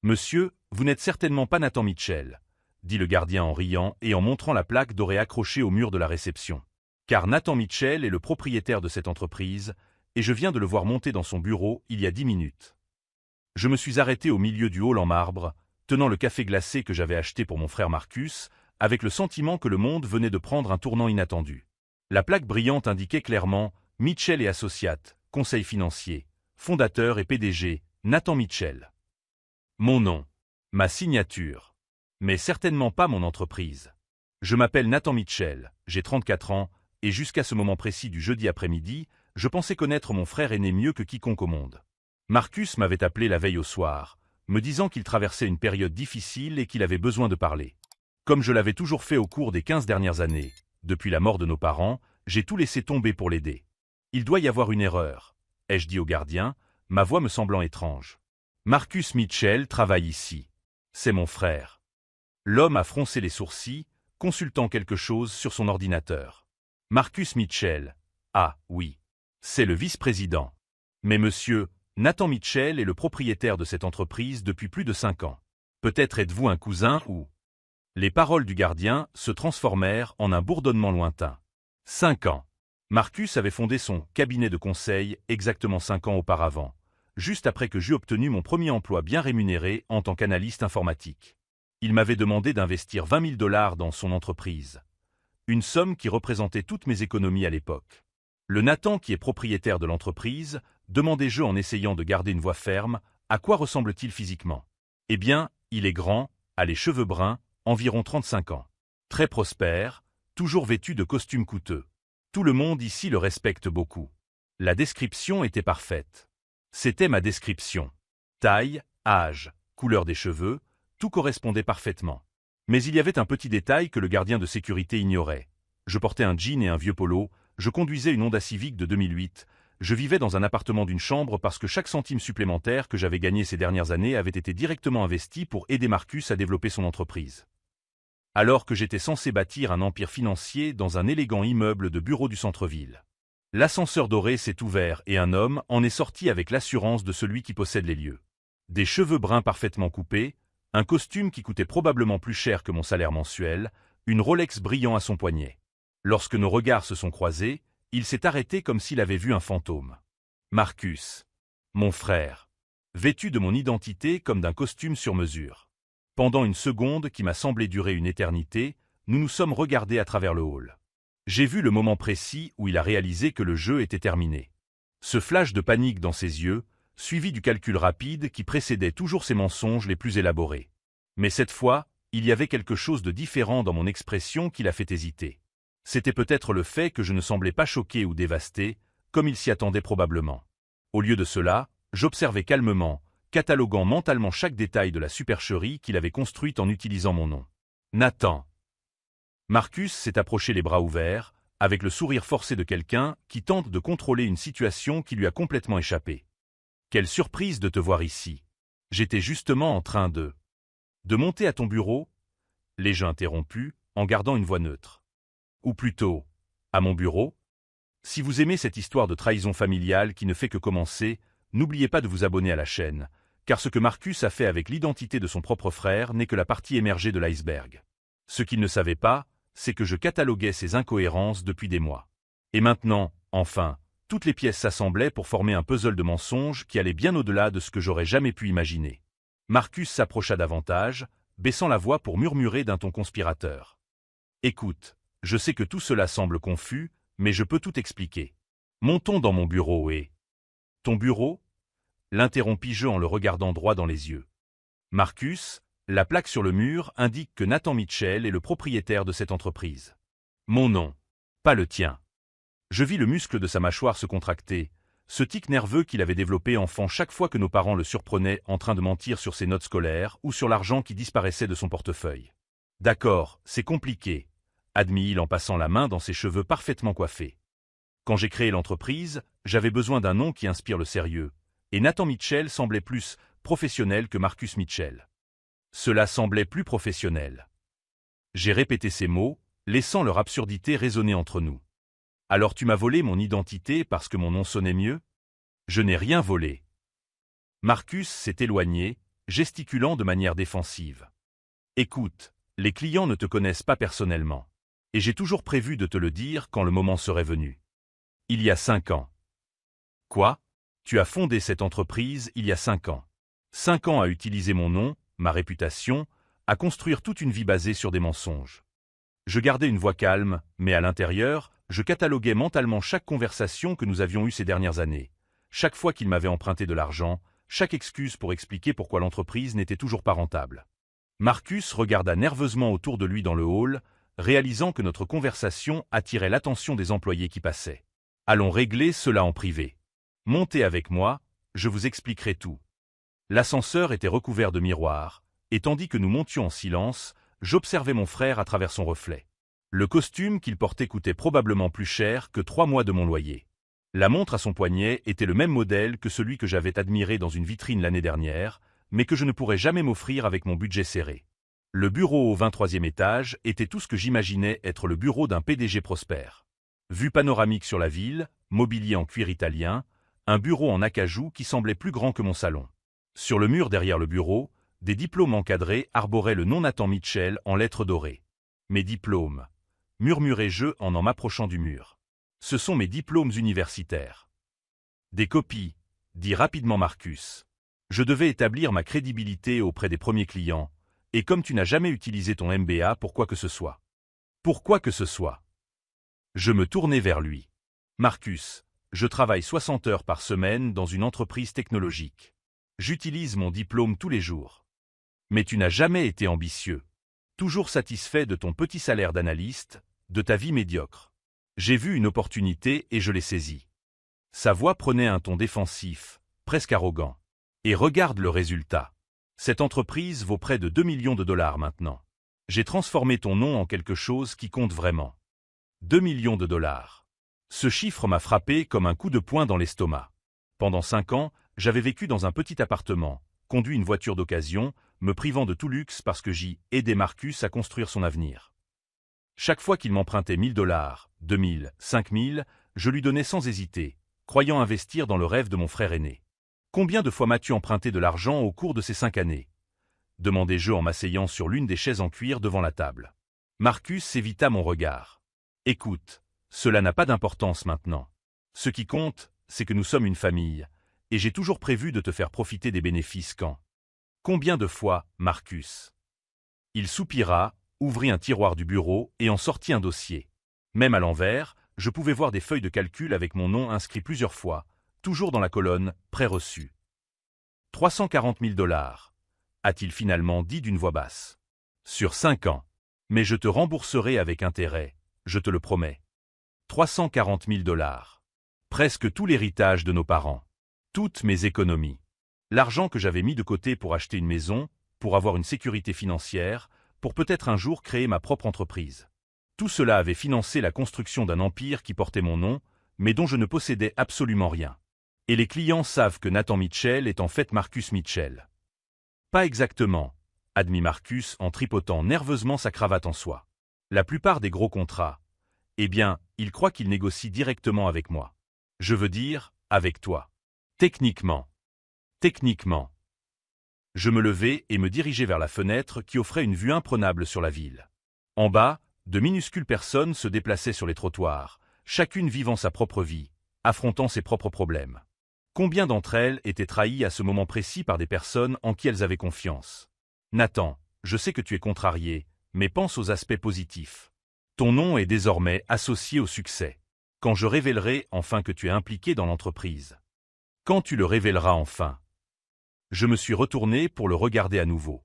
Monsieur, vous n'êtes certainement pas Nathan Mitchell, dit le gardien en riant et en montrant la plaque dorée accrochée au mur de la réception. Car Nathan Mitchell est le propriétaire de cette entreprise, et je viens de le voir monter dans son bureau il y a 10 minutes. Je me suis arrêté au milieu du hall en marbre, tenant le café glacé que j'avais acheté pour mon frère Marcus, avec le sentiment que le monde venait de prendre un tournant inattendu. La plaque brillante indiquait clairement « Mitchell et Associates, conseil financier, fondateur et PDG, Nathan Mitchell ». Mon nom, ma signature, mais certainement pas mon entreprise. Je m'appelle Nathan Mitchell, j'ai 34 ans, et jusqu'à ce moment précis du jeudi après-midi, je pensais connaître mon frère aîné mieux que quiconque au monde. Marcus m'avait appelé la veille au soir, me disant qu'il traversait une période difficile et qu'il avait besoin de parler. Comme je l'avais toujours fait au cours des 15 dernières années, depuis la mort de nos parents, j'ai tout laissé tomber pour l'aider. Il doit y avoir une erreur, ai-je dit au gardien, ma voix me semblant étrange. Marcus Mitchell travaille ici. C'est mon frère. L'homme a froncé les sourcils, consultant quelque chose sur son ordinateur. Marcus Mitchell. Ah, oui. C'est le vice-président. Mais monsieur, Nathan Mitchell est le propriétaire de cette entreprise depuis plus de 5 ans. Peut-être êtes-vous un cousin ou... Les paroles du gardien se transformèrent en un bourdonnement lointain. 5 ans. Marcus avait fondé son cabinet de conseil exactement 5 ans auparavant, juste après que j'eus obtenu mon premier emploi bien rémunéré en tant qu'analyste informatique. Il m'avait demandé d'investir 20 000 $ dans son entreprise. Une somme qui représentait toutes mes économies à l'époque. Le Nathan qui est propriétaire de l'entreprise, demandai-je en essayant de garder une voix ferme, à quoi ressemble-t-il physiquement? Eh bien, il est grand, a les cheveux bruns, environ 35 ans. Très prospère, toujours vêtu de costumes coûteux. Tout le monde ici le respecte beaucoup. La description était parfaite. C'était ma description. Taille, âge, couleur des cheveux, tout correspondait parfaitement. Mais il y avait un petit détail que le gardien de sécurité ignorait. Je portais un jean et un vieux polo, je conduisais une Honda Civic de 2008, je vivais dans un appartement d'une chambre parce que chaque centime supplémentaire que j'avais gagné ces dernières années avait été directement investi pour aider Marcus à développer son entreprise. Alors que j'étais censé bâtir un empire financier dans un élégant immeuble de bureaux du centre-ville. L'ascenseur doré s'est ouvert et un homme en est sorti avec l'assurance de celui qui possède les lieux. Des cheveux bruns parfaitement coupés, un costume qui coûtait probablement plus cher que mon salaire mensuel, une Rolex brillant à son poignet. Lorsque nos regards se sont croisés, il s'est arrêté comme s'il avait vu un fantôme. Marcus. Mon frère. Vêtu de mon identité comme d'un costume sur mesure. Pendant une seconde qui m'a semblé durer une éternité, nous nous sommes regardés à travers le hall. J'ai vu le moment précis où il a réalisé que le jeu était terminé. Ce flash de panique dans ses yeux, suivi du calcul rapide qui précédait toujours ses mensonges les plus élaborés. Mais cette fois, il y avait quelque chose de différent dans mon expression qui l'a fait hésiter. C'était peut-être le fait que je ne semblais pas choqué ou dévasté, comme il s'y attendait probablement. Au lieu de cela, j'observais calmement, cataloguant mentalement chaque détail de la supercherie qu'il avait construite en utilisant mon nom. Nathan. Marcus s'est approché les bras ouverts, avec le sourire forcé de quelqu'un qui tente de contrôler une situation qui lui a complètement échappé. Quelle surprise de te voir ici. J'étais justement en train de monter à ton bureau, l'ai-je interrompu, en gardant une voix neutre. Ou plutôt, à mon bureau. Si vous aimez cette histoire de trahison familiale qui ne fait que commencer, n'oubliez pas de vous abonner à la chaîne, car ce que Marcus a fait avec l'identité de son propre frère n'est que la partie émergée de l'iceberg. Ce qu'il ne savait pas, c'est que je cataloguais ces incohérences depuis des mois. Et maintenant, enfin, toutes les pièces s'assemblaient pour former un puzzle de mensonges qui allait bien au-delà de ce que j'aurais jamais pu imaginer. Marcus s'approcha davantage, baissant la voix pour murmurer d'un ton conspirateur. Écoute, je sais que tout cela semble confus, mais je peux tout expliquer. Montons dans mon bureau et... Ton bureau? L'interrompis-je en le regardant droit dans les yeux. Marcus, la plaque sur le mur indique que Nathan Mitchell est le propriétaire de cette entreprise. Mon nom, pas le tien. Je vis le muscle de sa mâchoire se contracter, ce tic nerveux qu'il avait développé enfant chaque fois que nos parents le surprenaient en train de mentir sur ses notes scolaires ou sur l'argent qui disparaissait de son portefeuille. D'accord, c'est compliqué, admit-il en passant la main dans ses cheveux parfaitement coiffés. Quand j'ai créé l'entreprise, j'avais besoin d'un nom qui inspire le sérieux, et Nathan Mitchell semblait plus professionnel que Marcus Mitchell. Cela semblait plus professionnel. J'ai répété ces mots, laissant leur absurdité résonner entre nous. Alors tu m'as volé mon identité parce que mon nom sonnait mieux? Je n'ai rien volé. Marcus s'est éloigné, gesticulant de manière défensive. Écoute, les clients ne te connaissent pas personnellement. Et j'ai toujours prévu de te le dire quand le moment serait venu. Il y a 5 ans. Quoi? Tu as fondé cette entreprise il y a 5 ans. 5 ans à utiliser mon nom, ma réputation, à construire toute une vie basée sur des mensonges. Je gardais une voix calme, mais à l'intérieur, je cataloguais mentalement chaque conversation que nous avions eue ces dernières années. Chaque fois qu'il m'avait emprunté de l'argent, chaque excuse pour expliquer pourquoi l'entreprise n'était toujours pas rentable. Marcus regarda nerveusement autour de lui dans le hall, réalisant que notre conversation attirait l'attention des employés qui passaient. Allons régler cela en privé. Montez avec moi, je vous expliquerai tout. L'ascenseur était recouvert de miroirs, et tandis que nous montions en silence, j'observais mon frère à travers son reflet. Le costume qu'il portait coûtait probablement plus cher que 3 mois de mon loyer. La montre à son poignet était le même modèle que celui que j'avais admiré dans une vitrine l'année dernière, mais que je ne pourrais jamais m'offrir avec mon budget serré. Le bureau au 23e étage était tout ce que j'imaginais être le bureau d'un PDG prospère. Vue panoramique sur la ville, mobilier en cuir italien, un bureau en acajou qui semblait plus grand que mon salon. Sur le mur derrière le bureau, des diplômes encadrés arboraient le nom Nathan Mitchell en lettres dorées. Mes diplômes, murmurai-je en m'approchant du mur. Ce sont mes diplômes universitaires. Des copies, dit rapidement Marcus. Je devais établir ma crédibilité auprès des premiers clients, et comme tu n'as jamais utilisé ton MBA pour quoi que ce soit. Pour quoi que ce soit. Je me tournai vers lui. Marcus, je travaille 60 heures par semaine dans une entreprise technologique. J'utilise mon diplôme tous les jours. Mais tu n'as jamais été ambitieux. Toujours satisfait de ton petit salaire d'analyste, de ta vie médiocre. J'ai vu une opportunité et je l'ai saisie. Sa voix prenait un ton défensif, presque arrogant. Et regarde le résultat. Cette entreprise vaut près de 2 millions de dollars maintenant. J'ai transformé ton nom en quelque chose qui compte vraiment. 2 millions de dollars. Ce chiffre m'a frappé comme un coup de poing dans l'estomac. Pendant 5 ans, j'avais vécu dans un petit appartement, conduit une voiture d'occasion, me privant de tout luxe parce que j'y aidais Marcus à construire son avenir. Chaque fois qu'il m'empruntait 1 000 dollars, 2 000, 5 000, je lui donnais sans hésiter, croyant investir dans le rêve de mon frère aîné. Combien de fois m'as-tu emprunté de l'argent au cours de ces 5 années? Demandai-je en m'asseyant sur l'une des chaises en cuir devant la table. Marcus évita mon regard. Écoute, cela n'a pas d'importance maintenant. Ce qui compte, c'est que nous sommes une famille, et j'ai toujours prévu de te faire profiter des bénéfices quand. Combien de fois, Marcus? Il soupira, ouvrit un tiroir du bureau et en sortit un dossier. Même à l'envers, je pouvais voir des feuilles de calcul avec mon nom inscrit plusieurs fois, toujours dans la colonne « Prêt reçu ». 340 000 dollars, a-t-il finalement dit d'une voix basse. Sur 5 ans. Mais je te rembourserai avec intérêt, je te le promets. 340 000 dollars. Presque tout l'héritage de nos parents. Toutes mes économies. L'argent que j'avais mis de côté pour acheter une maison, pour avoir une sécurité financière, pour peut-être un jour créer ma propre entreprise. Tout cela avait financé la construction d'un empire qui portait mon nom, mais dont je ne possédais absolument rien. Et les clients savent que Nathan Mitchell est en fait Marcus Mitchell. Pas exactement, admit Marcus en tripotant nerveusement sa cravate en soie. La plupart des gros contrats, eh bien, ils croient qu'ils négocient directement avec moi. Je veux dire, avec toi. Techniquement. Techniquement. Je me levai et me dirigeai vers la fenêtre qui offrait une vue imprenable sur la ville. En bas, de minuscules personnes se déplaçaient sur les trottoirs, chacune vivant sa propre vie, affrontant ses propres problèmes. Combien d'entre elles étaient trahies à ce moment précis par des personnes en qui elles avaient confiance? Nathan, je sais que tu es contrarié, mais pense aux aspects positifs. Ton nom est désormais associé au succès. Quand je révélerai enfin que tu es impliqué dans l'entreprise. Quand tu le révéleras enfin. Je me suis retourné pour le regarder à nouveau.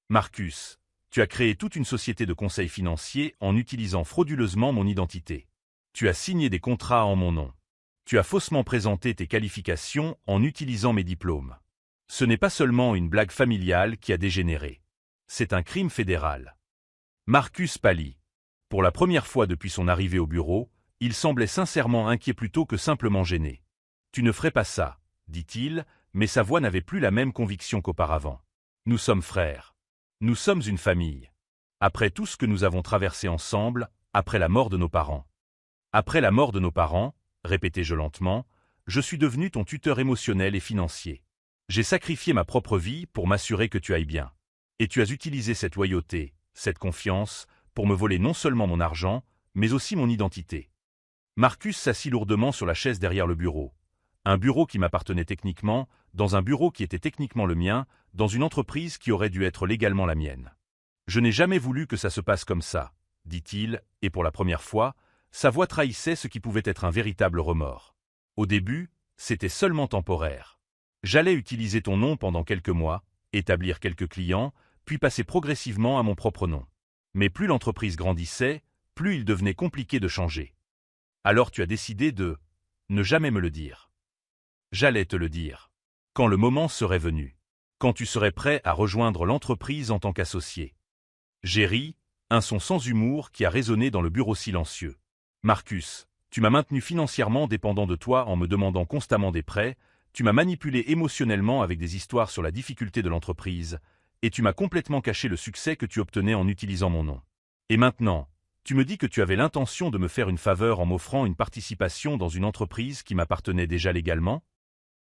Marcus, tu as créé toute une société de conseil financier en utilisant frauduleusement mon identité. Tu as signé des contrats en mon nom. Tu as faussement présenté tes qualifications en utilisant mes diplômes. Ce n'est pas seulement une blague familiale qui a dégénéré. C'est un crime fédéral. Marcus pâlit. Pour la première fois depuis son arrivée au bureau, il semblait sincèrement inquiet plutôt que simplement gêné. Tu ne ferais pas ça, dit-il, mais sa voix n'avait plus la même conviction qu'auparavant. Nous sommes frères. Nous sommes une famille. Après tout ce que nous avons traversé ensemble, après la mort de nos parents. Après la mort de nos parents, répétai-je lentement, je suis devenu ton tuteur émotionnel et financier. J'ai sacrifié ma propre vie pour m'assurer que tu ailles bien. Et tu as utilisé cette loyauté, cette confiance, pour me voler non seulement mon argent, mais aussi mon identité. Marcus s'assit lourdement sur la chaise derrière le bureau. Un bureau qui m'appartenait techniquement, dans un bureau qui était techniquement le mien, dans une entreprise qui aurait dû être légalement la mienne. Je n'ai jamais voulu que ça se passe comme ça, dit-il, et pour la première fois, sa voix trahissait ce qui pouvait être un véritable remords. Au début, c'était seulement temporaire. J'allais utiliser ton nom pendant quelques mois, établir quelques clients, puis passer progressivement à mon propre nom. Mais plus l'entreprise grandissait, plus il devenait compliqué de changer. Alors tu as décidé de ne jamais me le dire. J'allais te le dire. Quand le moment serait venu. Quand tu serais prêt à rejoindre l'entreprise en tant qu'associé. J'ai ri, un son sans humour qui a résonné dans le bureau silencieux. Marcus, tu m'as maintenu financièrement dépendant de toi en me demandant constamment des prêts, tu m'as manipulé émotionnellement avec des histoires sur la difficulté de l'entreprise, et tu m'as complètement caché le succès que tu obtenais en utilisant mon nom. Et maintenant, tu me dis que tu avais l'intention de me faire une faveur en m'offrant une participation dans une entreprise qui m'appartenait déjà légalement?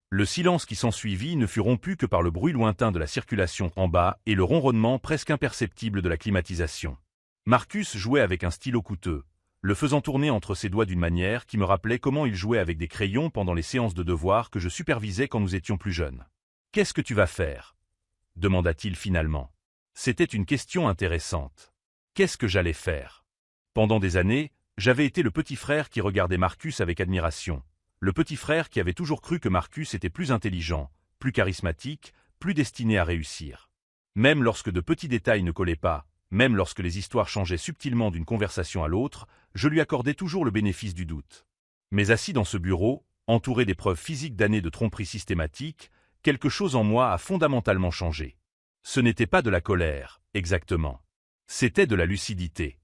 Le silence qui s'ensuivit ne fut rompu que par le bruit lointain de la circulation en bas et le ronronnement presque imperceptible de la climatisation. Marcus jouait avec un stylo coûteux, le faisant tourner entre ses doigts d'une manière qui me rappelait comment il jouait avec des crayons pendant les séances de devoirs que je supervisais quand nous étions plus jeunes. « Qu'est-ce que tu vas faire ?» demanda-t-il finalement. C'était une question intéressante. Qu'est-ce que j'allais faire? Pendant des années, j'avais été le petit frère qui regardait Marcus avec admiration. Le petit frère qui avait toujours cru que Marcus était plus intelligent, plus charismatique, plus destiné à réussir. Même lorsque de petits détails ne collaient pas, même lorsque les histoires changeaient subtilement d'une conversation à l'autre, je lui accordais toujours le bénéfice du doute. Mais assis dans ce bureau, entouré des preuves physiques d'années de tromperie systématique, quelque chose en moi a fondamentalement changé. Ce n'était pas de la colère, exactement. C'était de la lucidité.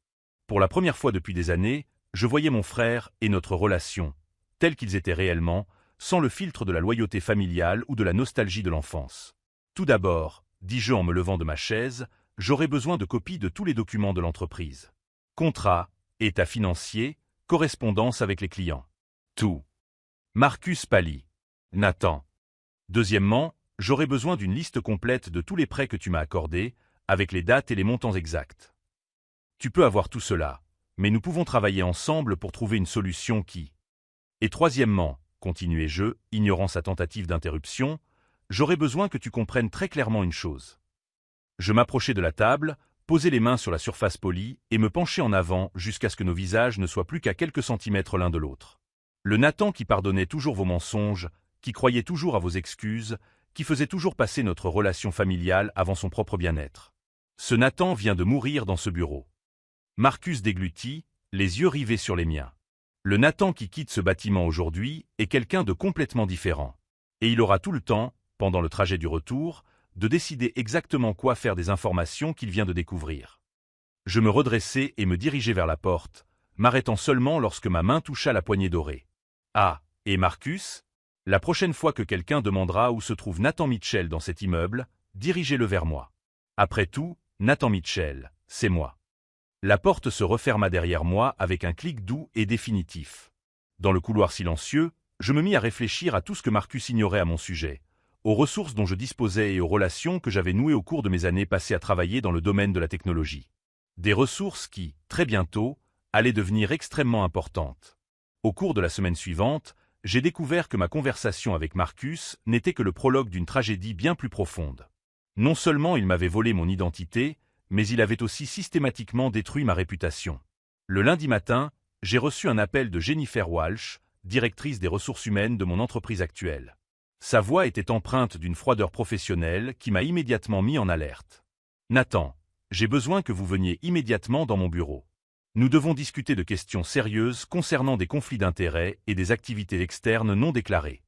Pour la première fois depuis des années, je voyais mon frère et notre relation, tels qu'ils étaient réellement, sans le filtre de la loyauté familiale ou de la nostalgie de l'enfance. Tout d'abord, dis-je en me levant de ma chaise, j'aurai besoin de copies de tous les documents de l'entreprise. Contrat, état financier, correspondance avec les clients. Tout. Marcus pâlit. Nathan. Deuxièmement, j'aurai besoin d'une liste complète de tous les prêts que tu m'as accordés, avec les dates et les montants exacts. Tu peux avoir tout cela, mais nous pouvons travailler ensemble pour trouver une solution qui... Et troisièmement, continuai-je, ignorant sa tentative d'interruption, j'aurai besoin que tu comprennes très clairement une chose. Je m'approchai de la table, posai les mains sur la surface polie et me penchai en avant jusqu'à ce que nos visages ne soient plus qu'à quelques centimètres l'un de l'autre. Le Nathan qui pardonnait toujours vos mensonges, qui croyait toujours à vos excuses, qui faisait toujours passer notre relation familiale avant son propre bien-être. Ce Nathan vient de mourir dans ce bureau. Marcus déglutit, les yeux rivés sur les miens. Le Nathan qui quitte ce bâtiment aujourd'hui est quelqu'un de complètement différent. Et il aura tout le temps, pendant le trajet du retour, de décider exactement quoi faire des informations qu'il vient de découvrir. Je me redressai et me dirigeai vers la porte, m'arrêtant seulement lorsque ma main toucha la poignée dorée. Ah, et Marcus? La prochaine fois que quelqu'un demandera où se trouve Nathan Mitchell dans cet immeuble, dirigez-le vers moi. Après tout, Nathan Mitchell, c'est moi. La porte se referma derrière moi avec un clic doux et définitif. Dans le couloir silencieux, je me mis à réfléchir à tout ce que Marcus ignorait à mon sujet, aux ressources dont je disposais et aux relations que j'avais nouées au cours de mes années passées à travailler dans le domaine de la technologie. Des ressources qui, très bientôt, allaient devenir extrêmement importantes. Au cours de la semaine suivante, j'ai découvert que ma conversation avec Marcus n'était que le prologue d'une tragédie bien plus profonde. Non seulement il m'avait volé mon identité, mais il avait aussi systématiquement détruit ma réputation. Le lundi matin, j'ai reçu un appel de Jennifer Walsh, directrice des ressources humaines de mon entreprise actuelle. Sa voix était empreinte d'une froideur professionnelle qui m'a immédiatement mis en alerte. « Nathan, j'ai besoin que vous veniez immédiatement dans mon bureau. Nous devons discuter de questions sérieuses concernant des conflits d'intérêts et des activités externes non déclarées. »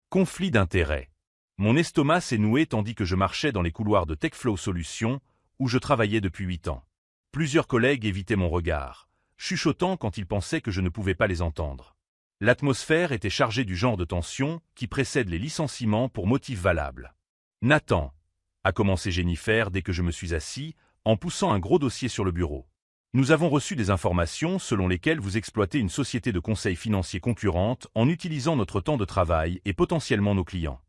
Conflits d'intérêts. Mon estomac s'est noué tandis que je marchais dans les couloirs de TechFlow Solutions, où je travaillais depuis 8 ans. Plusieurs collègues évitaient mon regard, chuchotant quand ils pensaient que je ne pouvais pas les entendre. L'atmosphère était chargée du genre de tension qui précède les licenciements pour motif valable. « Nathan » a commencé Jennifer dès que je me suis assis, en poussant un gros dossier sur le bureau. « Nous avons reçu des informations selon lesquelles vous exploitez une société de conseil financier concurrente en utilisant notre temps de travail et potentiellement nos clients.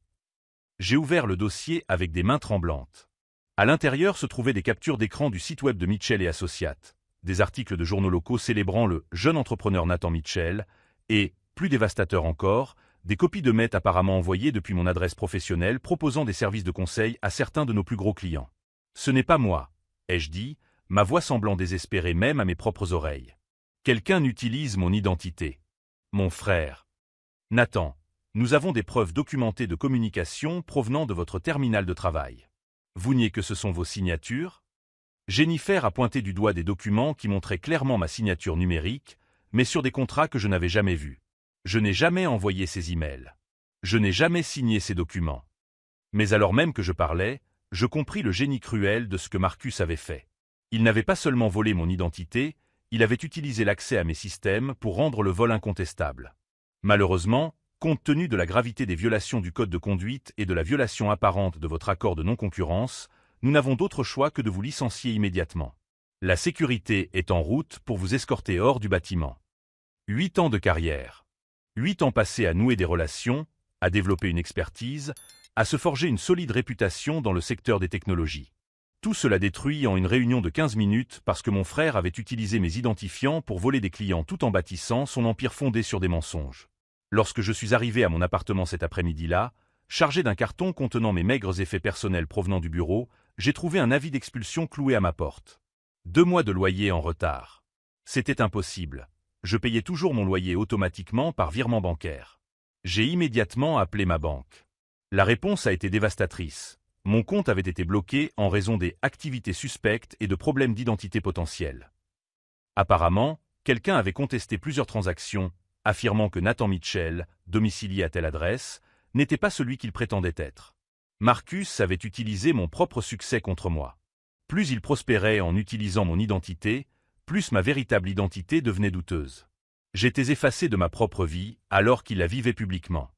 J'ai ouvert le dossier avec des mains tremblantes. À l'intérieur se trouvaient des captures d'écran du site web de Mitchell et Associates, des articles de journaux locaux célébrant le jeune entrepreneur Nathan Mitchell et, plus dévastateur encore, des copies de mails apparemment envoyées depuis mon adresse professionnelle proposant des services de conseil à certains de nos plus gros clients. Ce n'est pas moi, ai-je dit, ma voix semblant désespérée même à mes propres oreilles. Quelqu'un utilise mon identité. Mon frère. Nathan, nous avons des preuves documentées de communication provenant de votre terminal de travail. Vous niez que ce sont vos signatures? Jennifer a pointé du doigt des documents qui montraient clairement ma signature numérique, mais sur des contrats que je n'avais jamais vus. Je n'ai jamais envoyé ces emails. Je n'ai jamais signé ces documents. Mais alors même que je parlais, je compris le génie cruel de ce que Marcus avait fait. Il n'avait pas seulement volé mon identité, il avait utilisé l'accès à mes systèmes pour rendre le vol incontestable. Malheureusement, compte tenu de la gravité des violations du code de conduite et de la violation apparente de votre accord de non-concurrence, nous n'avons d'autre choix que de vous licencier immédiatement. La sécurité est en route pour vous escorter hors du bâtiment. 8 ans de carrière. 8 ans passés à nouer des relations, à développer une expertise, à se forger une solide réputation dans le secteur des technologies. Tout cela détruit en une réunion de 15 minutes parce que mon frère avait utilisé mes identifiants pour voler des clients tout en bâtissant son empire fondé sur des mensonges. Lorsque je suis arrivé à mon appartement cet après-midi-là, chargé d'un carton contenant mes maigres effets personnels provenant du bureau, j'ai trouvé un avis d'expulsion cloué à ma porte. 2 mois de loyer en retard. C'était impossible. Je payais toujours mon loyer automatiquement par virement bancaire. J'ai immédiatement appelé ma banque. La réponse a été dévastatrice. Mon compte avait été bloqué en raison des activités suspectes et de problèmes d'identité potentiels. Apparemment, quelqu'un avait contesté plusieurs transactions, affirmant que Nathan Mitchell, domicilié à telle adresse, n'était pas celui qu'il prétendait être. Marcus avait utilisé mon propre succès contre moi. Plus il prospérait en utilisant mon identité, plus ma véritable identité devenait douteuse. J'étais effacé de ma propre vie alors qu'il la vivait publiquement.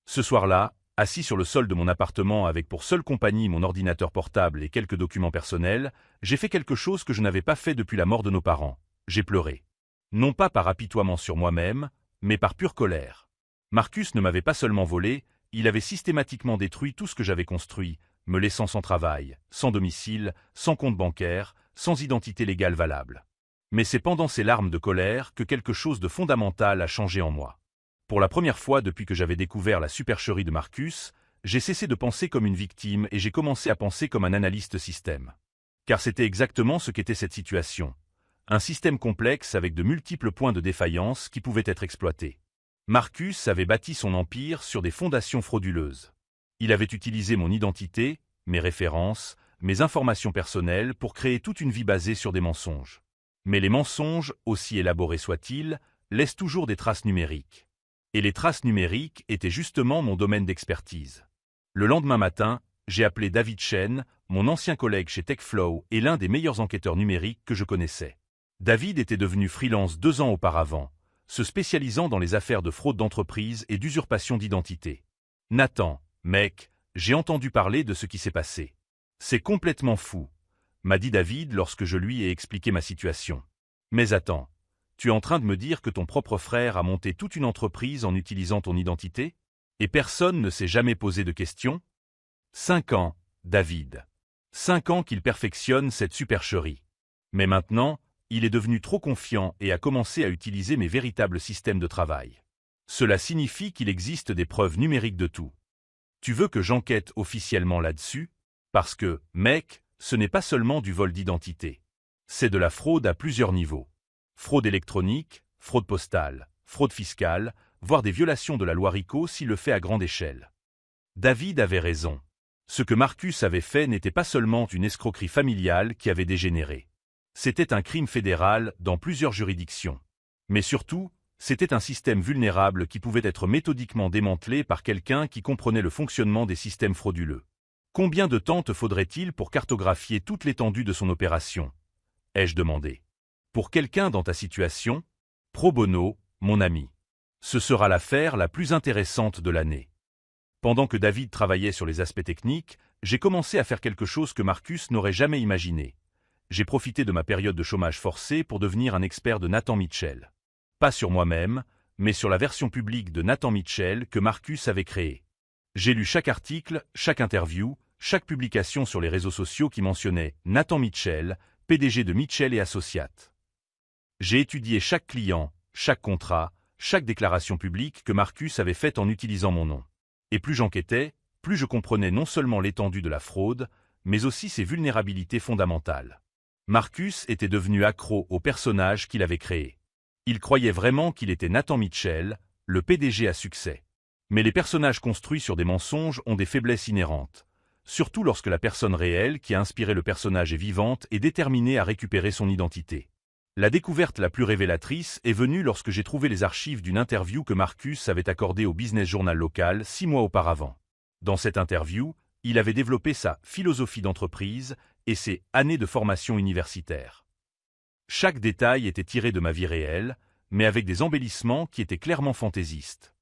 Ce soir-là, assis sur le sol de mon appartement avec pour seule compagnie mon ordinateur portable et quelques documents personnels, j'ai fait quelque chose que je n'avais pas fait depuis la mort de nos parents. J'ai pleuré. Non pas par apitoiement sur moi-même, mais par pure colère. Marcus ne m'avait pas seulement volé, il avait systématiquement détruit tout ce que j'avais construit, me laissant sans travail, sans domicile, sans compte bancaire, sans identité légale valable. Mais c'est pendant ces larmes de colère que quelque chose de fondamental a changé en moi. Pour la première fois depuis que j'avais découvert la supercherie de Marcus, j'ai cessé de penser comme une victime et j'ai commencé à penser comme un analyste système. Car c'était exactement ce qu'était cette situation. Un système complexe avec de multiples points de défaillance qui pouvaient être exploités. Marcus avait bâti son empire sur des fondations frauduleuses. Il avait utilisé mon identité, mes références, mes informations personnelles pour créer toute une vie basée sur des mensonges. Mais les mensonges, aussi élaborés soient-ils, laissent toujours des traces numériques. Et les traces numériques étaient justement mon domaine d'expertise. Le lendemain matin, j'ai appelé David Chen, mon ancien collègue chez TechFlow et l'un des meilleurs enquêteurs numériques que je connaissais. David était devenu freelance 2 ans auparavant, se spécialisant dans les affaires de fraude d'entreprise et d'usurpation d'identité. Nathan, mec, j'ai entendu parler de ce qui s'est passé. C'est complètement fou, m'a dit David lorsque je lui ai expliqué ma situation. Mais attends, tu es en train de me dire que ton propre frère a monté toute une entreprise en utilisant ton identité? Et personne ne s'est jamais posé de questions? 5 ans, David. 5 ans qu'il perfectionne cette supercherie. Mais maintenant, il est devenu trop confiant et a commencé à utiliser mes véritables systèmes de travail. Cela signifie qu'il existe des preuves numériques de tout. Tu veux que j'enquête officiellement là-dessus? Parce que, mec, ce n'est pas seulement du vol d'identité. C'est de la fraude à plusieurs niveaux. Fraude électronique, fraude postale, fraude fiscale, voire des violations de la loi RICO s'il le fait à grande échelle. David avait raison. Ce que Marcus avait fait n'était pas seulement une escroquerie familiale qui avait dégénéré. C'était un crime fédéral dans plusieurs juridictions. Mais surtout, c'était un système vulnérable qui pouvait être méthodiquement démantelé par quelqu'un qui comprenait le fonctionnement des systèmes frauduleux. Combien de temps te faudrait-il pour cartographier toute l'étendue de son opération? Ai-je demandé. Pour quelqu'un dans ta situation? Pro bono, mon ami. Ce sera l'affaire la plus intéressante de l'année. Pendant que David travaillait sur les aspects techniques, j'ai commencé à faire quelque chose que Marcus n'aurait jamais imaginé. J'ai profité de ma période de chômage forcé pour devenir un expert de Nathan Mitchell. Pas sur moi-même, mais sur la version publique de Nathan Mitchell que Marcus avait créée. J'ai lu chaque article, chaque interview, chaque publication sur les réseaux sociaux qui mentionnait Nathan Mitchell, PDG de Mitchell et Associates. J'ai étudié chaque client, chaque contrat, chaque déclaration publique que Marcus avait faite en utilisant mon nom. Et plus j'enquêtais, plus je comprenais non seulement l'étendue de la fraude, mais aussi ses vulnérabilités fondamentales. Marcus était devenu accro au personnage qu'il avait créé. Il croyait vraiment qu'il était Nathan Mitchell, le PDG à succès. Mais les personnages construits sur des mensonges ont des faiblesses inhérentes, surtout lorsque la personne réelle qui a inspiré le personnage est vivante et déterminée à récupérer son identité. La découverte la plus révélatrice est venue lorsque j'ai trouvé les archives d'une interview que Marcus avait accordée au Business Journal local 6 mois auparavant. Dans cette interview, il avait développé sa philosophie d'entreprise et ses années de formation universitaire. Chaque détail était tiré de ma vie réelle, mais avec des embellissements qui étaient clairement fantaisistes.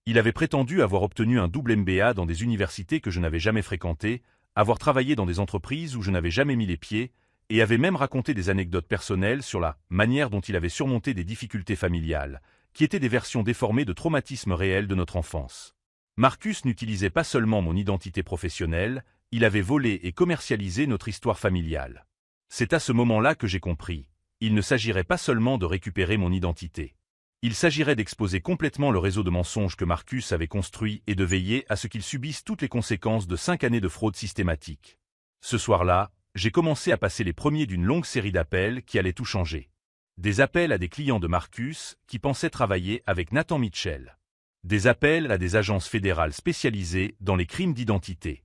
Il avait prétendu avoir obtenu un double MBA dans des universités que je n'avais jamais fréquentées, avoir travaillé dans des entreprises où je n'avais jamais mis les pieds, et avait même raconté des anecdotes personnelles sur la manière dont il avait surmonté des difficultés familiales, qui étaient des versions déformées de traumatismes réels de notre enfance. Marcus n'utilisait pas seulement mon identité professionnelle, il avait volé et commercialisé notre histoire familiale. C'est à ce moment-là que j'ai compris. Il ne s'agirait pas seulement de récupérer mon identité. Il s'agirait d'exposer complètement le réseau de mensonges que Marcus avait construit et de veiller à ce qu'il subisse toutes les conséquences de 5 années de fraude systématique. Ce soir-là, j'ai commencé à passer les premiers d'une longue série d'appels qui allaient tout changer. Des appels à des clients de Marcus qui pensaient travailler avec Nathan Mitchell. Des appels à des agences fédérales spécialisées dans les crimes d'identité.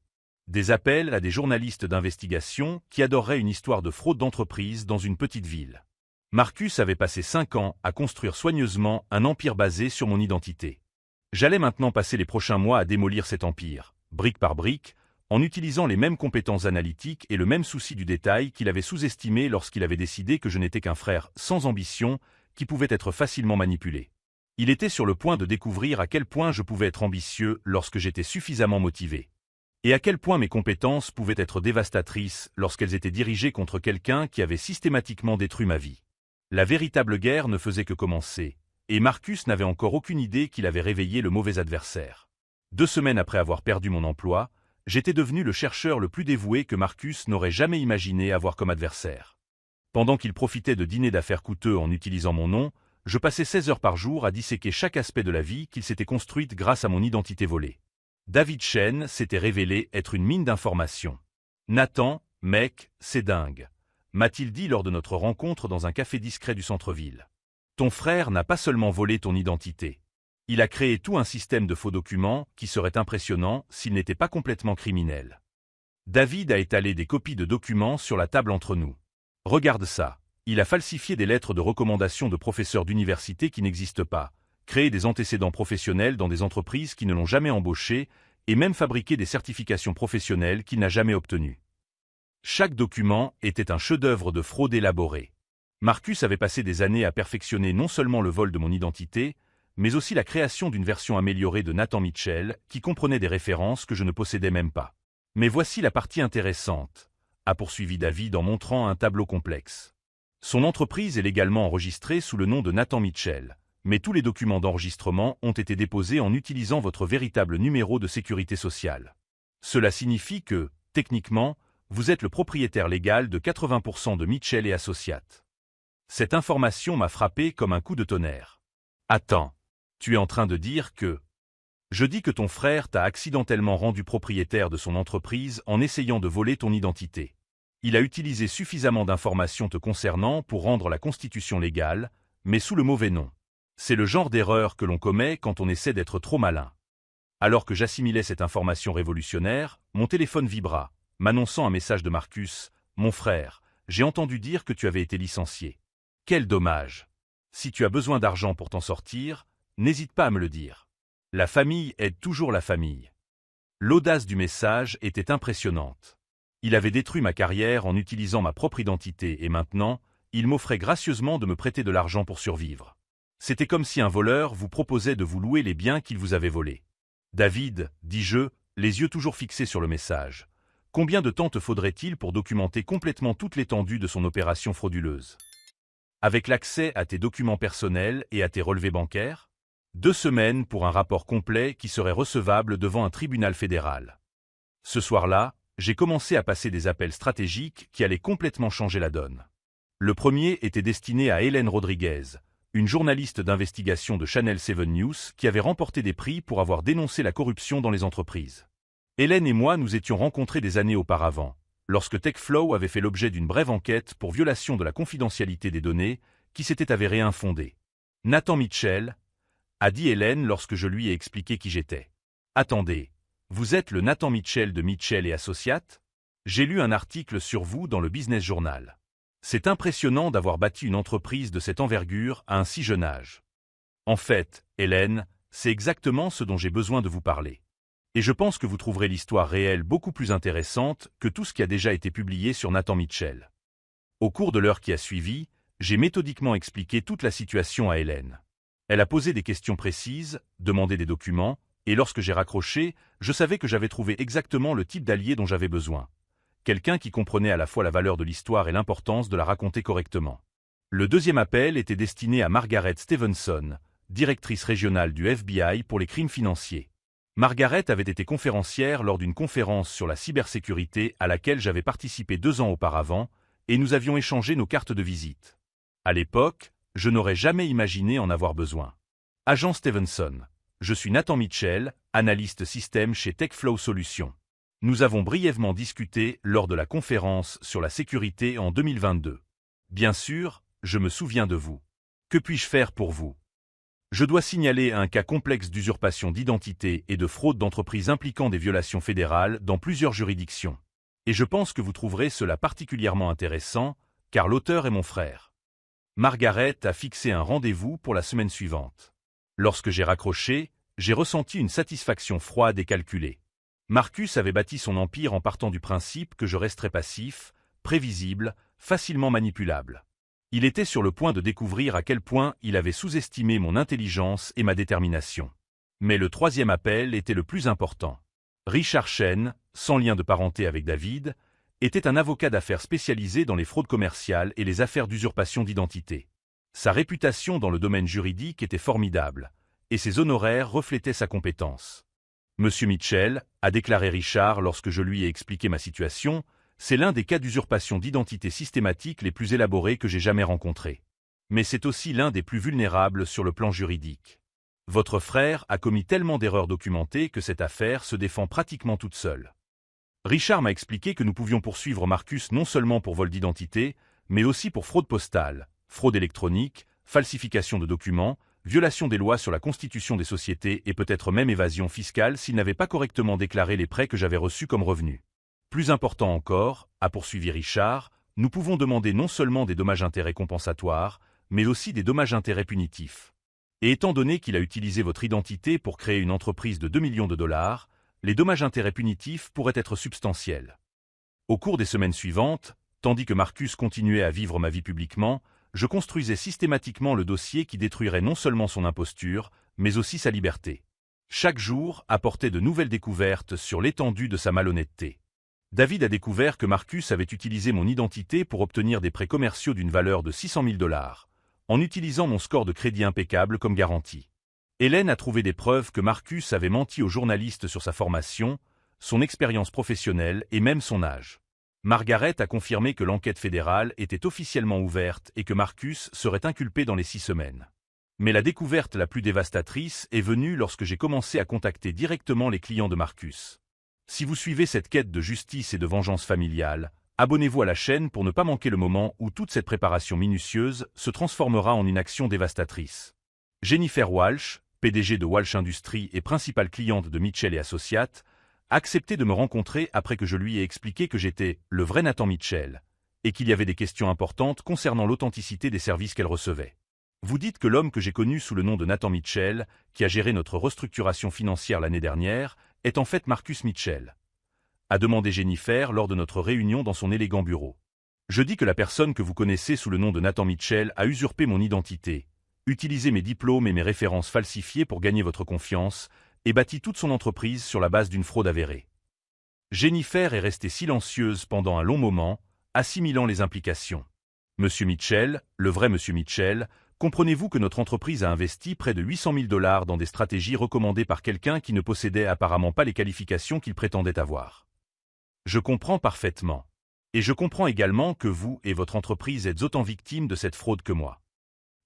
Des appels à des journalistes d'investigation qui adoreraient une histoire de fraude d'entreprise dans une petite ville. Marcus avait passé 5 ans à construire soigneusement un empire basé sur mon identité. J'allais maintenant passer les prochains mois à démolir cet empire, brique par brique, en utilisant les mêmes compétences analytiques et le même souci du détail qu'il avait sous-estimé lorsqu'il avait décidé que je n'étais qu'un frère sans ambition qui pouvait être facilement manipulé. Il était sur le point de découvrir à quel point je pouvais être ambitieux lorsque j'étais suffisamment motivé. Et à quel point mes compétences pouvaient être dévastatrices lorsqu'elles étaient dirigées contre quelqu'un qui avait systématiquement détruit ma vie. La véritable guerre ne faisait que commencer, et Marcus n'avait encore aucune idée qu'il avait réveillé le mauvais adversaire. 2 semaines après avoir perdu mon emploi, j'étais devenu le chercheur le plus dévoué que Marcus n'aurait jamais imaginé avoir comme adversaire. Pendant qu'il profitait de dîners d'affaires coûteux en utilisant mon nom, je passais 16 heures par jour à disséquer chaque aspect de la vie qu'il s'était construite grâce à mon identité volée. David Chen s'était révélé être une mine d'informations. Nathan, mec, c'est dingue, m'a-t-il dit lors de notre rencontre dans un café discret du centre-ville. Ton frère n'a pas seulement volé ton identité. Il a créé tout un système de faux documents qui serait impressionnant s'il n'était pas complètement criminel. David a étalé des copies de documents sur la table entre nous. Regarde ça. Il a falsifié des lettres de recommandation de professeurs d'université qui n'existent pas, créé des antécédents professionnels dans des entreprises qui ne l'ont jamais embauché et même fabriqué des certifications professionnelles qu'il n'a jamais obtenues. Chaque document était un chef-d'œuvre de fraude élaboré. Marcus avait passé des années à perfectionner non seulement le vol de mon identité, mais aussi la création d'une version améliorée de Nathan Mitchell qui comprenait des références que je ne possédais même pas. Mais voici la partie intéressante, a poursuivi David en montrant un tableau complexe. Son entreprise est légalement enregistrée sous le nom de Nathan Mitchell, mais tous les documents d'enregistrement ont été déposés en utilisant votre véritable numéro de sécurité sociale. Cela signifie que, techniquement, vous êtes le propriétaire légal de 80% de Mitchell et Associates. Cette information m'a frappé comme un coup de tonnerre. Attends, tu es en train de dire que... Je dis que ton frère t'a accidentellement rendu propriétaire de son entreprise en essayant de voler ton identité. Il a utilisé suffisamment d'informations te concernant pour rendre la constitution légale, mais sous le mauvais nom. C'est le genre d'erreur que l'on commet quand on essaie d'être trop malin. Alors que j'assimilais cette information révolutionnaire, mon téléphone vibra, m'annonçant un message de Marcus. « Mon frère, j'ai entendu dire que tu avais été licencié. Quel dommage. Si tu as besoin d'argent pour t'en sortir, n'hésite pas à me le dire. La famille aide toujours la famille. » L'audace du message était impressionnante. Il avait détruit ma carrière en utilisant ma propre identité et maintenant, il m'offrait gracieusement de me prêter de l'argent pour survivre. C'était comme si un voleur vous proposait de vous louer les biens qu'il vous avait volés. « David, dis-je, les yeux toujours fixés sur le message. Combien de temps te faudrait-il pour documenter complètement toute l'étendue de son opération frauduleuse? Avec l'accès à tes documents personnels et à tes relevés bancaires? » 2 semaines pour un rapport complet qui serait recevable devant un tribunal fédéral. Ce soir-là, j'ai commencé à passer des appels stratégiques qui allaient complètement changer la donne. Le premier était destiné à Hélène Rodriguez, une journaliste d'investigation de Channel 7 News qui avait remporté des prix pour avoir dénoncé la corruption dans les entreprises. Hélène et moi nous étions rencontrés des années auparavant, lorsque TechFlow avait fait l'objet d'une brève enquête pour violation de la confidentialité des données qui s'était avérée infondée. Nathan Mitchell, a dit Hélène lorsque je lui ai expliqué qui j'étais. Attendez, vous êtes le Nathan Mitchell de Mitchell et Associates? J'ai lu un article sur vous dans le Business Journal. C'est impressionnant d'avoir bâti une entreprise de cette envergure à un si jeune âge. En fait, Hélène, c'est exactement ce dont j'ai besoin de vous parler. Et je pense que vous trouverez l'histoire réelle beaucoup plus intéressante que tout ce qui a déjà été publié sur Nathan Mitchell. Au cours de l'heure qui a suivi, j'ai méthodiquement expliqué toute la situation à Hélène. Elle a posé des questions précises, demandé des documents, et lorsque j'ai raccroché, je savais que j'avais trouvé exactement le type d'allié dont j'avais besoin. Quelqu'un qui comprenait à la fois la valeur de l'histoire et l'importance de la raconter correctement. Le deuxième appel était destiné à Margaret Stevenson, directrice régionale du FBI pour les crimes financiers. Margaret avait été conférencière lors d'une conférence sur la cybersécurité à laquelle j'avais participé 2 ans auparavant, et nous avions échangé nos cartes de visite. À l'époque, je n'aurais jamais imaginé en avoir besoin. Agent Stevenson, je suis Nathan Mitchell, analyste système chez TechFlow Solutions. Nous avons brièvement discuté lors de la conférence sur la sécurité en 2022. Bien sûr, je me souviens de vous. Que puis-je faire pour vous? Je dois signaler un cas complexe d'usurpation d'identité et de fraude d'entreprise impliquant des violations fédérales dans plusieurs juridictions. Et je pense que vous trouverez cela particulièrement intéressant, car l'auteur est mon frère. Margaret a fixé un rendez-vous pour la semaine suivante. Lorsque j'ai raccroché, j'ai ressenti une satisfaction froide et calculée. Marcus avait bâti son empire en partant du principe que je resterais passif, prévisible, facilement manipulable. Il était sur le point de découvrir à quel point il avait sous-estimé mon intelligence et ma détermination. Mais le troisième appel était le plus important. Richard Chen, sans lien de parenté avec David, était un avocat d'affaires spécialisé dans les fraudes commerciales et les affaires d'usurpation d'identité. Sa réputation dans le domaine juridique était formidable, et ses honoraires reflétaient sa compétence. Monsieur Mitchell, a déclaré Richard lorsque je lui ai expliqué ma situation, c'est l'un des cas d'usurpation d'identité systématique les plus élaborés que j'ai jamais rencontrés. Mais c'est aussi l'un des plus vulnérables sur le plan juridique. Votre frère a commis tellement d'erreurs documentées que cette affaire se défend pratiquement toute seule. Richard m'a expliqué que nous pouvions poursuivre Marcus non seulement pour vol d'identité, mais aussi pour fraude postale, fraude électronique, falsification de documents, violation des lois sur la constitution des sociétés et peut-être même évasion fiscale s'il n'avait pas correctement déclaré les prêts que j'avais reçus comme revenus. Plus important encore, a poursuivi Richard, nous pouvons demander non seulement des dommages-intérêts compensatoires, mais aussi des dommages-intérêts punitifs. Et étant donné qu'il a utilisé votre identité pour créer une entreprise de 2 millions de dollars, les dommages-intérêts punitifs pourraient être substantiels. Au cours des semaines suivantes, tandis que Marcus continuait à vivre ma vie publiquement, je construisais systématiquement le dossier qui détruirait non seulement son imposture, mais aussi sa liberté. Chaque jour apportait de nouvelles découvertes sur l'étendue de sa malhonnêteté. David a découvert que Marcus avait utilisé mon identité pour obtenir des prêts commerciaux d'une valeur de 600 000 $, en utilisant mon score de crédit impeccable comme garantie. Hélène a trouvé des preuves que Marcus avait menti aux journalistes sur sa formation, son expérience professionnelle et même son âge. Margaret a confirmé que l'enquête fédérale était officiellement ouverte et que Marcus serait inculpé dans les 6 semaines. Mais la découverte la plus dévastatrice est venue lorsque j'ai commencé à contacter directement les clients de Marcus. Si vous suivez cette quête de justice et de vengeance familiale, abonnez-vous à la chaîne pour ne pas manquer le moment où toute cette préparation minutieuse se transformera en une action dévastatrice. Jennifer Walsh, PDG de Walsh Industries et principale cliente de Mitchell et Associates, a accepté de me rencontrer après que je lui ai expliqué que j'étais le vrai Nathan Mitchell, et qu'il y avait des questions importantes concernant l'authenticité des services qu'elle recevait. Vous dites que l'homme que j'ai connu sous le nom de Nathan Mitchell, qui a géré notre restructuration financière l'année dernière, est en fait Marcus Mitchell, a demandé Jennifer lors de notre réunion dans son élégant bureau. Je dis que la personne que vous connaissez sous le nom de Nathan Mitchell a usurpé mon identité, utilisé mes diplômes et mes références falsifiées pour gagner votre confiance, et bâti toute son entreprise sur la base d'une fraude avérée. Jennifer est restée silencieuse pendant un long moment, assimilant les implications. Monsieur Mitchell, le vrai Monsieur Mitchell, Comprenez-vous que notre entreprise a investi près de 800 000 $ dans des stratégies recommandées par quelqu'un qui ne possédait apparemment pas les qualifications qu'il prétendait avoir? Je comprends parfaitement. Et je comprends également que vous et votre entreprise êtes autant victimes de cette fraude que moi.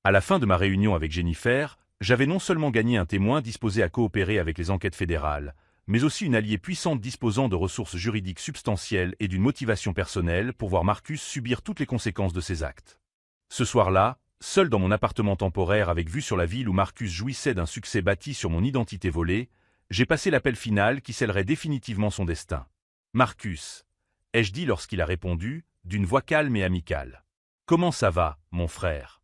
À la fin de ma réunion avec Jennifer, j'avais non seulement gagné un témoin disposé à coopérer avec les enquêtes fédérales, mais aussi une alliée puissante disposant de ressources juridiques substantielles et d'une motivation personnelle pour voir Marcus subir toutes les conséquences de ses actes. Ce soir-là, seul dans mon appartement temporaire avec vue sur la ville où Marcus jouissait d'un succès bâti sur mon identité volée, j'ai passé l'appel final qui scellerait définitivement son destin. « Marcus », ai-je dit lorsqu'il a répondu, d'une voix calme et amicale. « Comment ça va, mon frère ?»«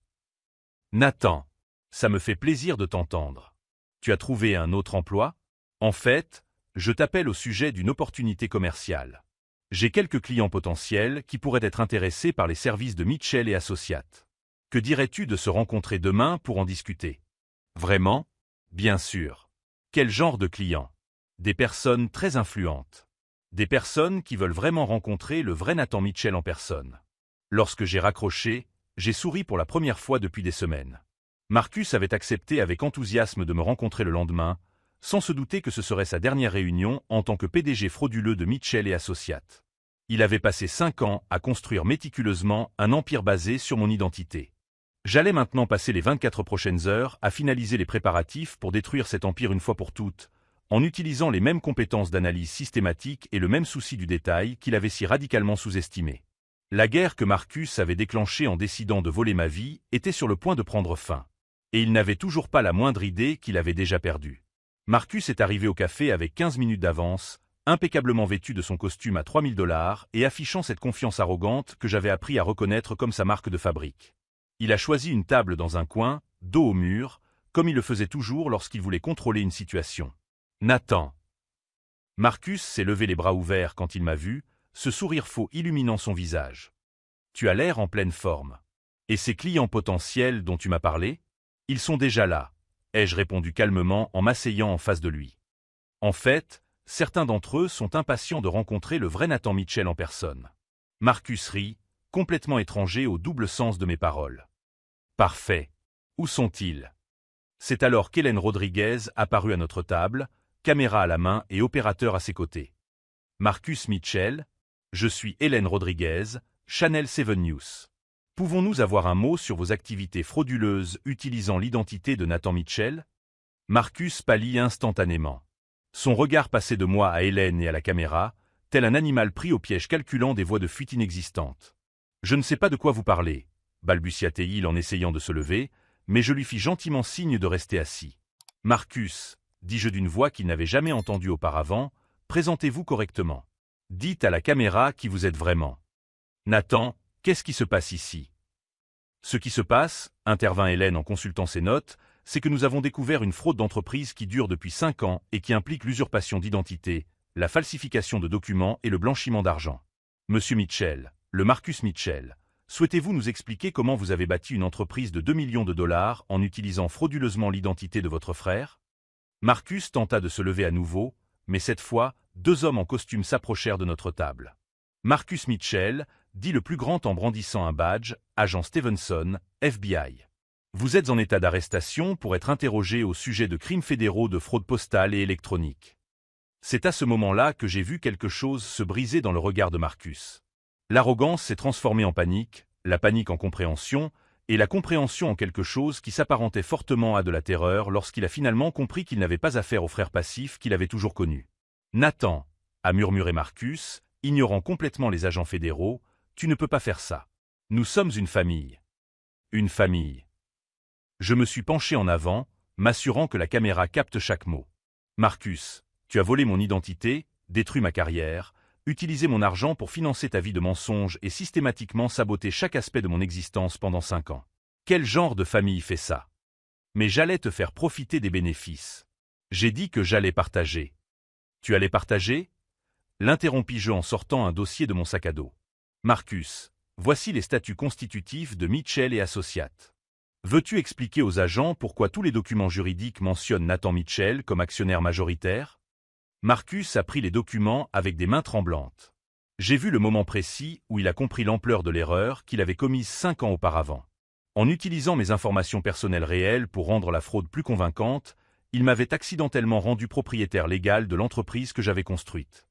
Nathan, ça me fait plaisir de t'entendre. Tu as trouvé un autre emploi? En fait, je t'appelle au sujet d'une opportunité commerciale. J'ai quelques clients potentiels qui pourraient être intéressés par les services de Mitchell et Associates. Que dirais-tu de se rencontrer demain pour en discuter? Vraiment? Bien sûr. Quel genre de clients? Des personnes très influentes. Des personnes qui veulent vraiment rencontrer le vrai Nathan Mitchell en personne. Lorsque j'ai raccroché, j'ai souri pour la première fois depuis des semaines. Marcus avait accepté avec enthousiasme de me rencontrer le lendemain, sans se douter que ce serait sa dernière réunion en tant que PDG frauduleux de Mitchell et Associates. Il avait passé 5 ans à construire méticuleusement un empire basé sur mon identité. J'allais maintenant passer les 24 prochaines heures à finaliser les préparatifs pour détruire cet empire une fois pour toutes, en utilisant les mêmes compétences d'analyse systématique et le même souci du détail qu'il avait si radicalement sous-estimé. La guerre que Marcus avait déclenchée en décidant de voler ma vie était sur le point de prendre fin. Et il n'avait toujours pas la moindre idée qu'il avait déjà perdue. Marcus est arrivé au café avec 15 minutes d'avance, impeccablement vêtu de son costume à 3 000 $ et affichant cette confiance arrogante que j'avais appris à reconnaître comme sa marque de fabrique. Il a choisi une table dans un coin, dos au mur, comme il le faisait toujours lorsqu'il voulait contrôler une situation. Nathan. Marcus s'est levé les bras ouverts quand il m'a vu, ce sourire faux illuminant son visage. Tu as l'air en pleine forme. Et ces clients potentiels dont tu m'as parlé? Ils sont déjà là, ai-je répondu calmement en m'asseyant en face de lui. En fait, certains d'entre eux sont impatients de rencontrer le vrai Nathan Mitchell en personne. Marcus rit, complètement étranger au double sens de mes paroles. Parfait. Où sont-ils? C'est alors qu'Hélène Rodriguez apparut à notre table, caméra à la main et opérateur à ses côtés. Marcus Mitchell, je suis Hélène Rodriguez, Channel 7 News. Pouvons-nous avoir un mot sur vos activités frauduleuses utilisant l'identité de Nathan Mitchell? Marcus pâlit instantanément. Son regard passait de moi à Hélène et à la caméra, tel un animal pris au piège calculant des voies de fuite inexistantes. Je ne sais pas de quoi vous parlez, balbutia-t-il en essayant de se lever, mais je lui fis gentiment signe de rester assis. Marcus, dis-je d'une voix qu'il n'avait jamais entendue auparavant, présentez-vous correctement. Dites à la caméra qui vous êtes vraiment. Nathan, qu'est-ce qui se passe ici? Ce qui se passe, intervint Hélène en consultant ses notes, c'est que nous avons découvert une fraude d'entreprise qui dure depuis 5 ans et qui implique l'usurpation d'identité, la falsification de documents et le blanchiment d'argent. Monsieur Mitchell, le Marcus Mitchell, souhaitez-vous nous expliquer comment vous avez bâti une entreprise de 2 millions de $ en utilisant frauduleusement l'identité de votre frère? Marcus tenta de se lever à nouveau, mais cette fois, 2 hommes en costume s'approchèrent de notre table. Marcus Mitchell, dit le plus grand en brandissant un badge, agent Stevenson, FBI. Vous êtes en état d'arrestation pour être interrogé au sujet de crimes fédéraux de fraude postale et électronique. C'est à ce moment-là que j'ai vu quelque chose se briser dans le regard de Marcus. L'arrogance s'est transformée en panique, la panique en compréhension, et la compréhension en quelque chose qui s'apparentait fortement à de la terreur lorsqu'il a finalement compris qu'il n'avait pas affaire au frère passif qu'il avait toujours connu. Nathan, a murmuré Marcus, ignorant complètement les agents fédéraux, tu ne peux pas faire ça. Nous sommes une famille. Une famille. Je me suis penché en avant, m'assurant que la caméra capte chaque mot. Marcus, tu as volé mon identité, détruit ma carrière, utilisé mon argent pour financer ta vie de mensonge et systématiquement saboté chaque aspect de mon existence pendant 5 ans. Quel genre de famille fait ça? Mais j'allais te faire profiter des bénéfices. J'ai dit que j'allais partager. Tu allais partager? L'interrompis-je en sortant un dossier de mon sac à dos. Marcus, voici les statuts constitutifs de Mitchell et Associates. Veux-tu expliquer aux agents pourquoi tous les documents juridiques mentionnent Nathan Mitchell comme actionnaire majoritaire? Marcus a pris les documents avec des mains tremblantes. J'ai vu le moment précis où il a compris l'ampleur de l'erreur qu'il avait commise 5 ans auparavant. En utilisant mes informations personnelles réelles pour rendre la fraude plus convaincante, il m'avait accidentellement rendu propriétaire légal de l'entreprise que j'avais construite.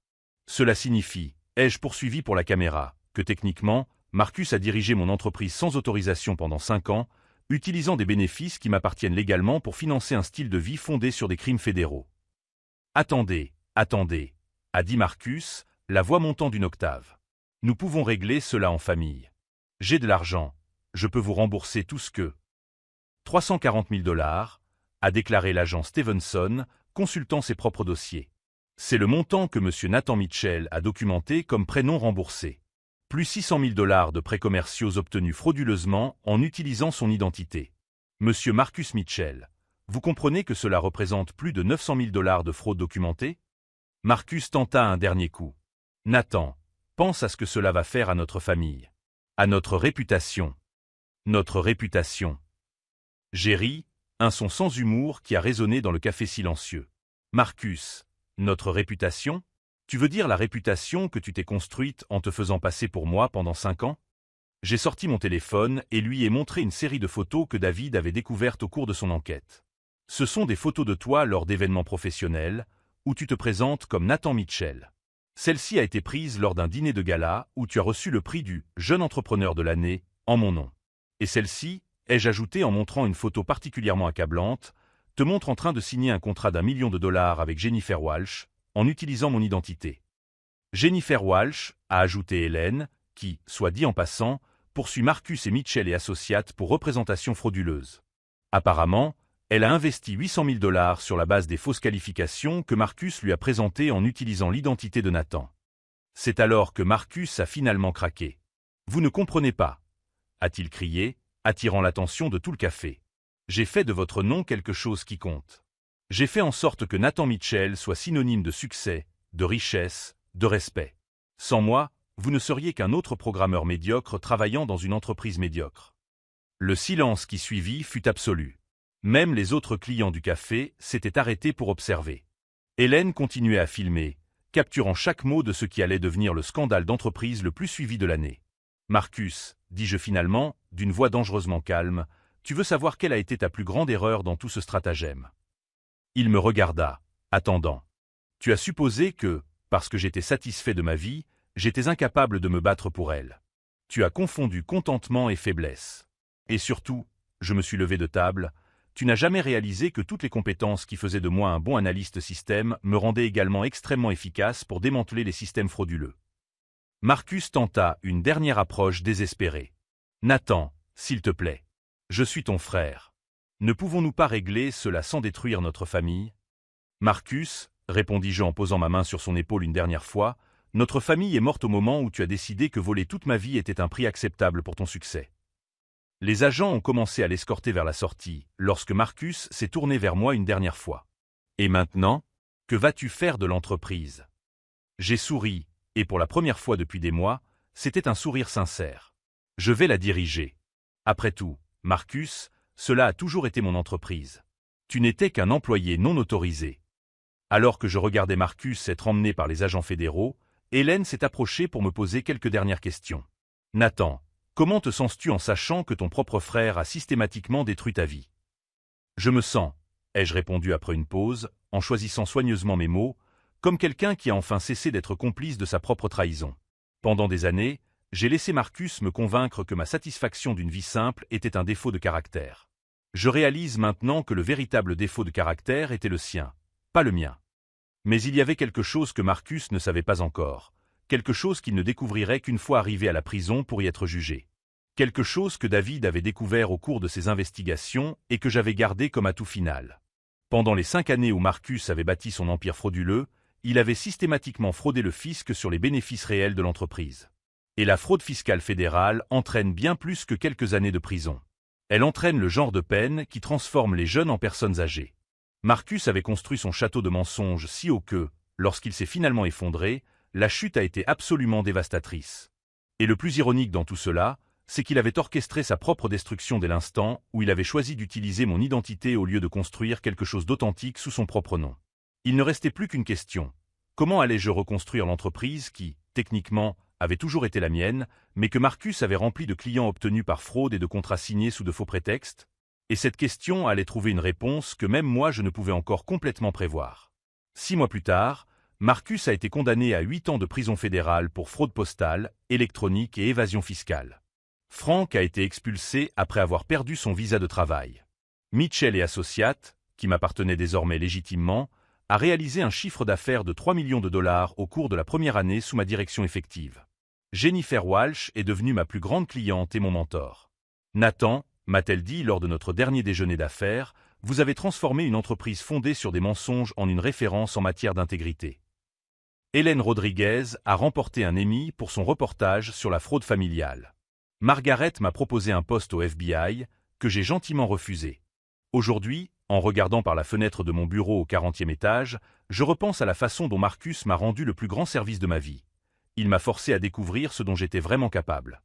Cela signifie, ai-je poursuivi pour la caméra, que techniquement, Marcus a dirigé mon entreprise sans autorisation pendant 5 ans, utilisant des bénéfices qui m'appartiennent légalement pour financer un style de vie fondé sur des crimes fédéraux. Attendez, attendez, a dit Marcus, la voix montant d'une octave. Nous pouvons régler cela en famille. J'ai de l'argent, je peux vous rembourser tout ce que... 340 000 $, a déclaré l'agent Stevenson, consultant ses propres dossiers. C'est le montant que M. Nathan Mitchell a documenté comme prêt non remboursé. Plus 600 000 $ de prêts commerciaux obtenus frauduleusement en utilisant son identité. M. Marcus Mitchell, vous comprenez que cela représente plus de 900 000 $ de fraude documentée? Marcus tenta un dernier coup. Nathan, pense à ce que cela va faire à notre famille. À notre réputation. Notre réputation. J'ai ri, un son sans humour qui a résonné dans le café silencieux. Marcus, notre réputation? Tu veux dire la réputation que tu t'es construite en te faisant passer pour moi pendant 5 ans? J'ai sorti mon téléphone et lui ai montré une série de photos que David avait découvertes au cours de son enquête. Ce sont des photos de toi lors d'événements professionnels, où tu te présentes comme Nathan Mitchell. Celle-ci a été prise lors d'un dîner de gala où tu as reçu le prix du jeune entrepreneur de l'année, en mon nom. Et celle-ci, ai-je ajouté en montrant une photo particulièrement accablante, te montre en train de signer un contrat d'1 million de $ avec Jennifer Walsh, en utilisant mon identité. Jennifer Walsh, a ajouté Hélène, qui, soit dit en passant, poursuit Marcus et Mitchell et Associates pour représentation frauduleuse. Apparemment, elle a investi 800 000 $ sur la base des fausses qualifications que Marcus lui a présentées en utilisant l'identité de Nathan. C'est alors que Marcus a finalement craqué. « Vous ne comprenez pas » a-t-il crié, attirant l'attention de tout le café. « J'ai fait de votre nom quelque chose qui compte. J'ai fait en sorte que Nathan Mitchell soit synonyme de succès, de richesse, de respect. Sans moi, vous ne seriez qu'un autre programmeur médiocre travaillant dans une entreprise médiocre. » Le silence qui suivit fut absolu. Même les autres clients du café s'étaient arrêtés pour observer. Hélène continuait à filmer, capturant chaque mot de ce qui allait devenir le scandale d'entreprise le plus suivi de l'année. « Marcus, dis-je finalement, d'une voix dangereusement calme, tu veux savoir quelle a été ta plus grande erreur dans tout ce stratagème ?» Il me regarda, attendant. « Tu as supposé que, parce que j'étais satisfait de ma vie, j'étais incapable de me battre pour elle. Tu as confondu contentement et faiblesse. Et surtout, je me suis levé de table, tu n'as jamais réalisé que toutes les compétences qui faisaient de moi un bon analyste système me rendaient également extrêmement efficace pour démanteler les systèmes frauduleux. » Marcus tenta une dernière approche désespérée. « Nathan, s'il te plaît. Je suis ton frère. Ne pouvons-nous pas régler cela sans détruire notre famille? » Marcus, répondis-je en posant ma main sur son épaule une dernière fois, notre famille est morte au moment où tu as décidé que voler toute ma vie était un prix acceptable pour ton succès. Les agents ont commencé à l'escorter vers la sortie, lorsque Marcus s'est tourné vers moi une dernière fois. « Et maintenant, que vas-tu faire de l'entreprise ?» J'ai souri, et pour la première fois depuis des mois, c'était un sourire sincère. « Je vais la diriger. Après tout, Marcus, cela a toujours été mon entreprise. Tu n'étais qu'un employé non autorisé. » Alors que je regardais Marcus être emmené par les agents fédéraux, Hélène s'est approchée pour me poser quelques dernières questions. « Nathan, comment te sens-tu en sachant que ton propre frère a systématiquement détruit ta vie? » Je me sens, ai-je répondu après une pause, en choisissant soigneusement mes mots, comme quelqu'un qui a enfin cessé d'être complice de sa propre trahison. Pendant des années, j'ai laissé Marcus me convaincre que ma satisfaction d'une vie simple était un défaut de caractère. Je réalise maintenant que le véritable défaut de caractère était le sien, pas le mien. Mais il y avait quelque chose que Marcus ne savait pas encore, quelque chose qu'il ne découvrirait qu'une fois arrivé à la prison pour y être jugé. Quelque chose que David avait découvert au cours de ses investigations et que j'avais gardé comme atout final. Pendant les 5 années où Marcus avait bâti son empire frauduleux, il avait systématiquement fraudé le fisc sur les bénéfices réels de l'entreprise. Et la fraude fiscale fédérale entraîne bien plus que quelques années de prison. Elle entraîne le genre de peine qui transforme les jeunes en personnes âgées. Marcus avait construit son château de mensonges si haut que, lorsqu'il s'est finalement effondré, la chute a été absolument dévastatrice. Et le plus ironique dans tout cela, c'est qu'il avait orchestré sa propre destruction dès l'instant où il avait choisi d'utiliser mon identité au lieu de construire quelque chose d'authentique sous son propre nom. Il ne restait plus qu'une question. Comment allais-je reconstruire l'entreprise qui, techniquement, avait toujours été la mienne, mais que Marcus avait rempli de clients obtenus par fraude et de contrats signés sous de faux prétextes? Et cette question allait trouver une réponse que même moi je ne pouvais encore complètement prévoir. 6 mois plus tard, Marcus a été condamné à 8 ans de prison fédérale pour fraude postale, électronique et évasion fiscale. Frank a été expulsé après avoir perdu son visa de travail. Mitchell et Associates, qui m'appartenait désormais légitimement, a réalisé un chiffre d'affaires de 3 millions de dollars au cours de la première année sous ma direction effective. Jennifer Walsh est devenue ma plus grande cliente et mon mentor. Nathan, m'a-t-elle dit lors de notre dernier déjeuner d'affaires, vous avez transformé une entreprise fondée sur des mensonges en une référence en matière d'intégrité. Hélène Rodriguez a remporté un Emmy pour son reportage sur la fraude familiale. Margaret m'a proposé un poste au FBI, que j'ai gentiment refusé. Aujourd'hui, en regardant par la fenêtre de mon bureau au 40e étage, je repense à la façon dont Marcus m'a rendu le plus grand service de ma vie. Il m'a forcé à découvrir ce dont j'étais vraiment capable.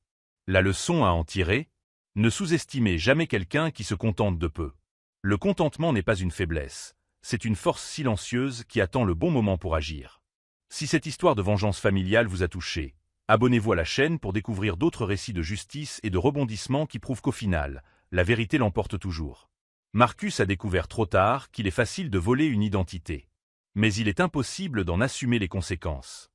La leçon à en tirer: ne sous-estimez jamais quelqu'un qui se contente de peu. Le contentement n'est pas une faiblesse, c'est une force silencieuse qui attend le bon moment pour agir. Si cette histoire de vengeance familiale vous a touché, abonnez-vous à la chaîne pour découvrir d'autres récits de justice et de rebondissements qui prouvent qu'au final, la vérité l'emporte toujours. Marcus a découvert trop tard qu'il est facile de voler une identité. Mais il est impossible d'en assumer les conséquences.